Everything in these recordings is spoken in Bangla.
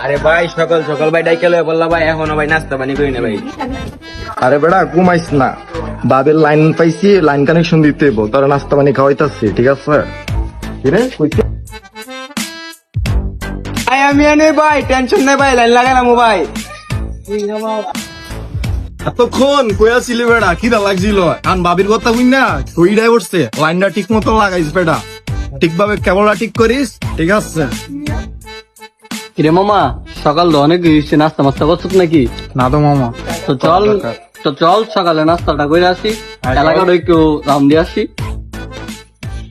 আরে ভাই সকাল সকাল ভাই ডাইকে লয়ে বললা ভাই এখনো ভাই নাস্তা পানি করি না ভাই। আরে বেড়া ঘুমাইস না, বাবের লাইন পাইছি, লাইন কানেকশন দিতে হইব, তোরা নাস্তা পানি খাওয়াইতাছি, ঠিক আছে? কিরে কইতে ভাই আমি এনে ভাই টেনশন নাই ভাই লাইন লাগালাম ভাই। এতক্ষণ কইয়া ছিলি বেড়া, খিদা লাগছিল, আন বাবির কথা বুঝ না কইডাই উঠছে, লাইনটা ঠিক মতো লাগাইস বেটা, ঠিকভাবে কেবলটা ঠিক করিস, ঠিক আছে? কিরে মামা সকাল তো অনেক হয়েছে, নাস্তা মাস্তা করছিস নাকি? না তো মামা। চল সকালে নাস্তাটা করে আসি, এলাকাটা একটু রাম দিয়ে আসি।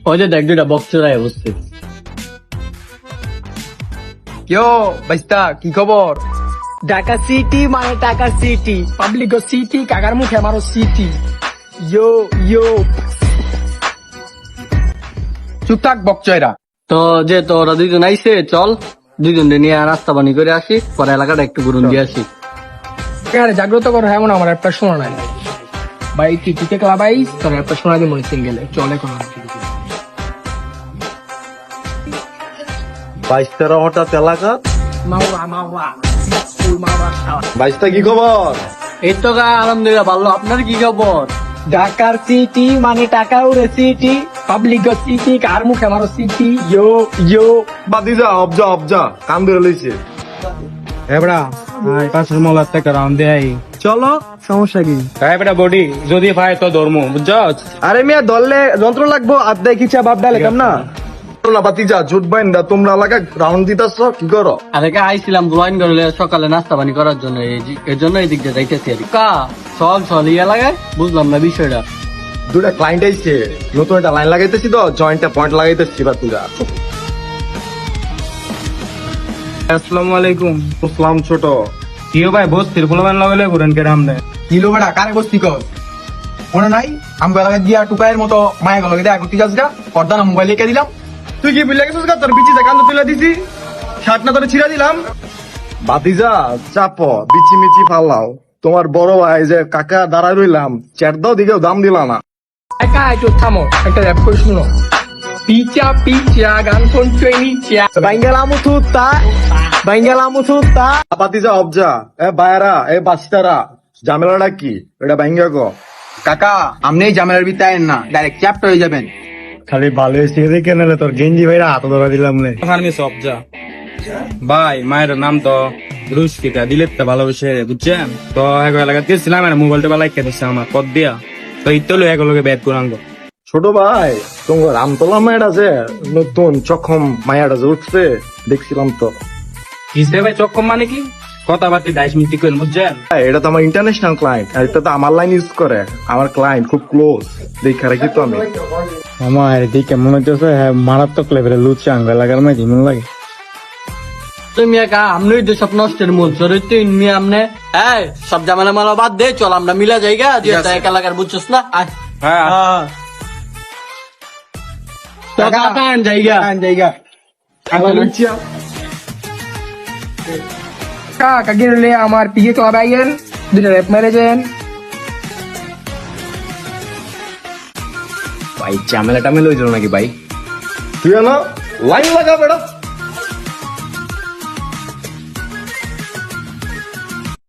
ওই যে দেখ দুইটা বক্সরায় বসছে। কিও বাইস্তা কি খবর? ঢাকা সিটি মানে টাকা সিটি, পাবলিক সিটি, কাকার মুখে আমারও সিটি। ইয়ো ইয়ো চুপ থাক বকচয়রা। তো যে তোরা দুইজন আইসে, চল দুইজন নিয়ে নাস্তা পানি করে আসি, পরে এলাকাটা একটু ঘুরুন দিয়ে আসি। আরে জাগ্রত করো, এমন আমার একটা শোনা নাই ভাই, তুই টিকে ক্লাবাই তোর একটা শোনা দিয়ে মনে সিঙ্গেলে চলে কোন 22-13 হঠাৎ এলাকা। মাওয়া মাওয়া মাওয়া খাওয়া। 22টা কি খবর? এই তো গা আলহামদুলিল্লাহ ভালো, আপনার কি খবর? ঢাকার সিটি মানে টাকা উড়ে সিটি, পাবলিক সিটি, কার মুখে আমারও সিটি। ইয়ো ইয়ো বাদি যা, অবজা অবজা, কান ধরে লইছে। এবড়া পাঁচের মলার থেকে রাউন্ড দেয়। চলো, সমস্যা কি? এবড়া বডি যদি ভাই তো ধর্ম বুঝছস। আরে মিয়া ধরলে যন্ত্র লাগবো, আদায় খিচা বাপ ডালে কাম না না বাতি যা, জুট বাইন্দা তোমরা এলাকা রাউন্ড দিতেছ, কি করো? আরে কা আইছিলাম গোয়াইন করলে সকালে নাস্তা পানি করার জন্য, এর জন্য এই দিক দিয়ে যাইতেছি আর কি। কা চল চল ইয়া লাগায়, বুঝলাম না বিষয়টা। দুটা ক্লায়েন্ট আইছে, নতুন একটা লাইন লাগাইতেছি তো, জয়েন্টটা পয়েন্ট লাগাইতেছি বা তুই। আসসালামু আলাইকুম। আসসালাম ছোট। কিও ভাই বস্তির পোলাবান লাগাইলে ঘুরেন কে রামদে। কিলো বেড়া কারে বসতি কর মনে নাই? আমি বেলা দিয়া টুকাইয়ের মতো মায়া গেল দেখা করতে যাস গা, পর্দা না মোবাইল লিখে দিলাম। তুই কি বুঝলে গেছিস? তোর বিচি কান্দ তুলে দিছি, শার্ট না তোর ছিঁড়া দিলাম। বাতিজা চাপো, বিচি মিচি ফালাও, তোমার বড় ভাই যে কাকা দাঁড়ায় রইলাম, চেয়ার দাও দিকেও দাম দিলা না। একা একটু থামো, একটা র্যাপ করে শুনো। পিচা পিচা গান শুনছো নিচা, বাইঙ্গালামু থুতা, বাইঙ্গালামু থুতা। বাতিজা অবজা, এ বায়ারা, এ বাস্তারা, ঝামেলাটা কি এটা বাইঙ্গা গো। কাকা আপনি এই ঝামেলার ভিতরে আইন না, ডাইরেক্ট চ্যাপ্টার হয়ে যাবেন। খালি ভালো এসে দেখে নিলে তোর গেঞ্জি ভাইরা হাত ধরা দিলাম নে। ওখানে সব যা ভাই, মায়ের নাম তো রুশফিকা, দিলে তো ভালোবেসে বুঝছেন তো। এক এলাকা গেছিলাম মোবাইলটা বেলা খেতেছে আমার পদ দিয়া, তো ইত্তলো একলগে ব্যাট করাঙ্গ। ছোট ভাই তোমার রামতলা মায়ের আছে নতুন চক্ষম মায়াটা যে উঠছে, দেখছিলাম তো। কিসে ভাই চক্কম মানে কি? কথাবার্তা 22 মিনিট করেন বুঝছেন। এটা তো আমার ইন্টারন্যাশনাল ক্লায়েন্ট, আর এটা তো আমার লাইন ইউজ করে, আমার ক্লায়েন্ট খুব ক্লোজ, দেখা রাখি তো আমি। আমার এদিকে মনে হচ্ছে মারাত্মক লেভেলের লুচ্চাঙ্গ লাগার মাঝে মনে লাগে। তুমি একা আমনি দেশপ নষ্টের মূল চরিত্র ইনমি আমনে, এই সব জামালা মালা বাদ দে, চল আমরা মিলা যাইগা দিয়ে এক এলাকার বুঝছস না। হ্যাঁ টাকা টান যাইগা জায়গা কাকা গেলে আমার পিকে ক্লাব আইয়েন, দুটা র্যাপ মেরে যান। ভাই ঝামেলা টামেলা হয়েছিল নাকি ভাই? তুই না লাইন লাগা বেড়া।